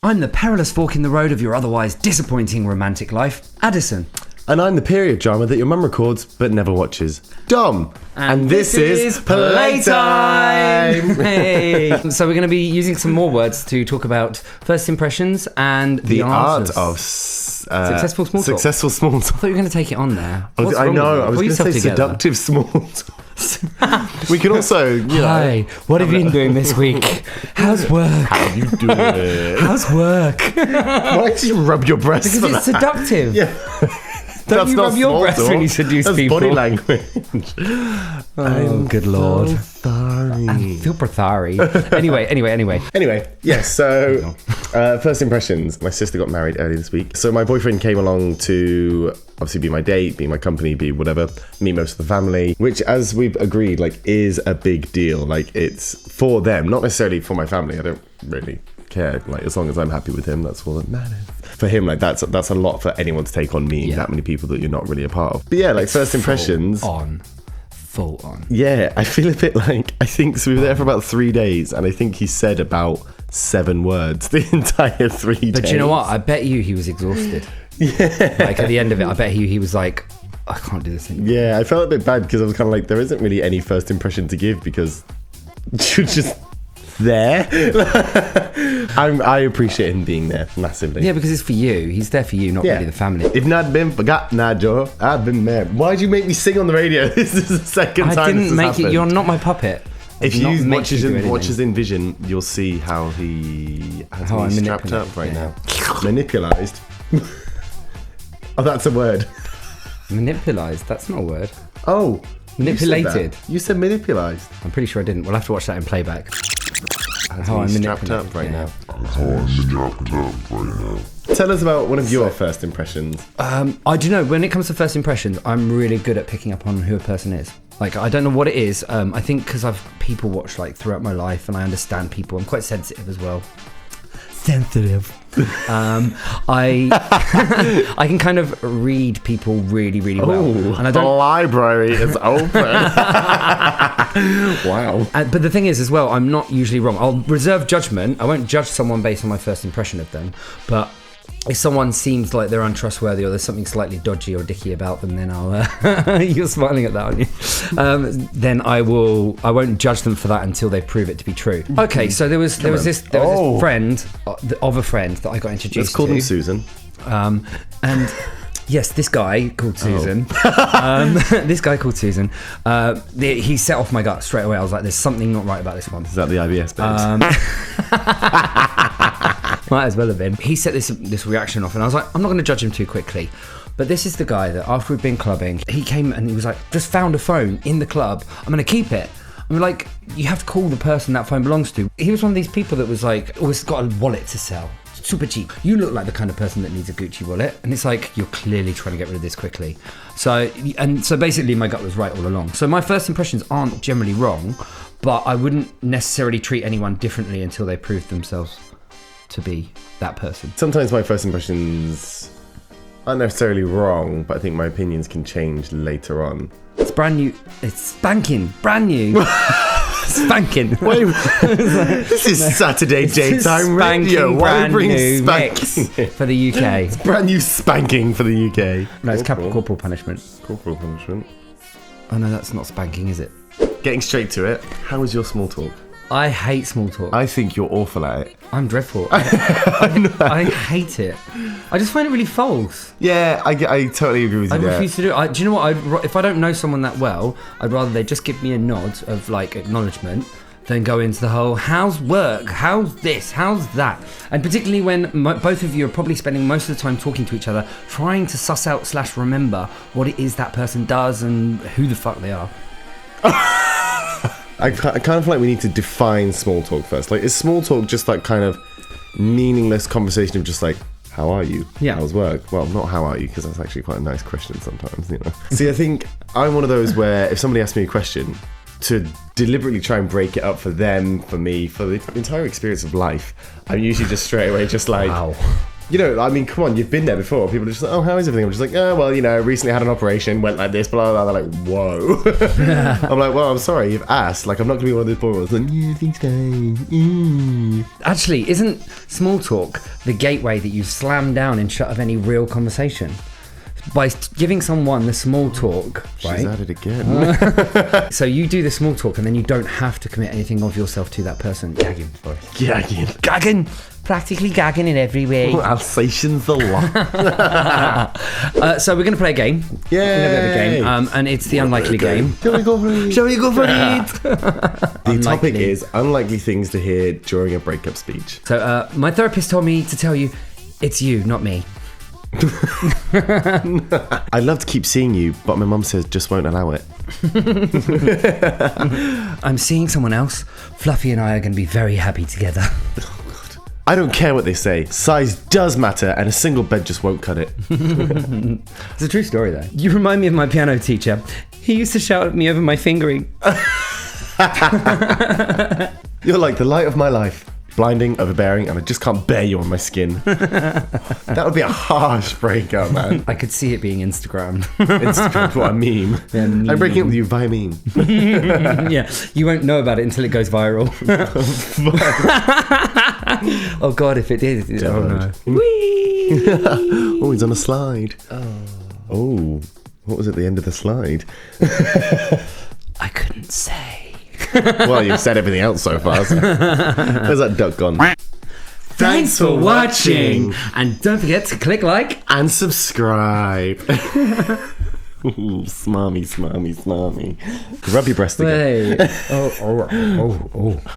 I'm the perilous fork in the road of your otherwise disappointing romantic life, Addison. And I'm the period drama that your mum records but never watches, Dom. And this is Playtime! Hey! So we're going to be using some more words to talk about first impressions and the art answers. of successful small talk. Successful small I talk. thought you were going to take it on there. I know. I was going to say seductive small talk. We can also, Hi, what have you been doing this week? How's work? How you doing? How's work? Why did you rub your breasts? Because it's seductive. Yeah. Don't you rub your breasts when you seduce That's people? body language. Oh, good lord. Sorry. I feel sorry. Anyway. Anyway, yes, so first impressions. My sister got married earlier this week. So my boyfriend came along to obviously be my date, be my company, be whatever, meet most of the family, which as we've agreed, like is a big deal. Like it's for them, not necessarily for my family. I don't really care. Like as long as I'm happy with him, that's all that matters. For him, like that's a lot for anyone to take on me, that many people that you're not really a part of. But yeah, like first impressions. Full on. Yeah, I feel a bit like, I think, so we were there for about 3 days, and I think he said about 7 words the entire 3 days. But you know what? I bet you he was exhausted. Yeah. Like at the end of it, I bet he was like, I can't do this anymore. Yeah, I felt a bit bad because I was kind of like, there isn't really any first impression to give because you're just there. I appreciate him being there massively. Yeah, because it's for you. He's there for you, not really the family. If not been forgot, Joe, I've been there. Why'd you make me sing on the radio? This is the second time I didn't this make has you. happened. You're not my puppet. If you watches in Vision, you'll see how he has me strapped up right now. Manipulized. Oh, that's a word. Manipulized? That's not a word. Oh. Manipulated. You said manipulized. I'm pretty sure I didn't. We'll have to watch that in playback. How I'm strapped up right now. Tell us about one of your first impressions. I do know, when it comes to first impressions, I'm really good at picking up on who a person is. Like, I don't know what it is. I think because I've people watched like throughout my life and I understand people. I'm quite sensitive as well. Sensitive. I can kind of read people really, really well. And I don't. The library is open. Wow. But the thing is, as well, I'm not usually wrong. I'll reserve judgment. I won't judge someone based on my first impression of them. But if someone seems like they're untrustworthy or there's something slightly dodgy or dicky about them, then I'll. You're smiling at that, aren't you? Then I won't judge them for that until they prove it to be true. Okay, so there was this friend of a friend that I got introduced to. Let's call him Susan. And yes, this guy called Susan. This guy called Susan. He set off my gut straight away. I was like, "There's something not right about this one." Is that the IBS babes? Might as well have been. He set this reaction off, and I was like, I'm not going to judge him too quickly. But this is the guy that after we'd been clubbing, he came and he was like, just found a phone in the club. I'm going to keep it. I'm like, you have to call the person that phone belongs to. He was one of these people that was like, always got a wallet to sell. Super cheap. You look like the kind of person that needs a Gucci wallet, and it's like you're clearly trying to get rid of this quickly. So basically my gut was right all along. So my first impressions aren't generally wrong, but I wouldn't necessarily treat anyone differently until they prove themselves to be that person. Sometimes my first impressions aren't necessarily wrong, but I think my opinions can change later on. It's brand new. It's spanking. Brand new. Spanking. Wait, this is Saturday daytime radio. Why bring spanking for the UK? It's brand new spanking for the UK. No, it's corporal punishment. Corporal punishment. Oh no, that's not spanking, is it? Getting straight to it. How was your small talk? I hate small talk. I think you're awful at it. I'm dreadful. I hate it. I just find it really false. Yeah, I totally agree with you. I refuse to do it. Do you know what? If I don't know someone that well, I'd rather they just give me a nod of like acknowledgement than go into the whole how's work, how's this, how's that. And particularly when both of you are probably spending most of the time talking to each other, trying to suss out / remember what it is that person does and who the fuck they are. I kind of feel like we need to define small talk first. Like, is small talk just like kind of meaningless conversation of just like, how are you? Yeah. How's work? Well, not how are you, because that's actually quite a nice question sometimes, you know. See, I think I'm one of those where if somebody asks me a question, to deliberately try and break it up for them, for me, for the entire experience of life, I'm usually just straight away just like, wow. You know, I mean, come on, you've been there before. People are just like, oh, how is everything? I'm just like, oh, well, you know, recently had an operation, went like this, blah, blah, blah. They're like, whoa. I'm like, well, I'm sorry, you've asked. Like, I'm not going to be one of those boys. Like, yeah, things fine. Actually, isn't small talk the gateway that you slam down and shut of any real conversation? By giving someone the small talk, right? She's at it again. So you do the small talk and then you don't have to commit anything of yourself to that person. Gagging. Gagging. Practically gagging in every way. Alsatians a lot. So we're going to play a game. Yay. We're going to play a game. And it's the unlikely game. Shall we go for it? Shall we go for it? The topic is unlikely things to hear during a breakup speech. So my therapist told me to tell you, it's you, not me. I'd love to keep seeing you, but my mum says just won't allow it. I'm seeing someone else. Fluffy and I are going to be very happy together. I don't care what they say. Size does matter, and a single bed just won't cut it. It's a true story, though. You remind me of my piano teacher. He used to shout at me over my fingering. You're like the light of my life. Blinding, overbearing, and I just can't bear you on my skin. That would be a harsh breakup, man. I could see it being Instagram. Instagram's what I meme. Yeah, meme. I'm breaking up with you via meme. Yeah, you won't know about it until it goes viral. Oh God, if it is. Oh no. Whee! Oh, he's on a slide. Oh, what was at the end of the slide? I couldn't say. Well, you've said everything else so far. So. Where's that duck gone? Thanks for watching. And don't forget to click like and subscribe. Ooh, smarmy. Rub your breast again. Wait. Oh.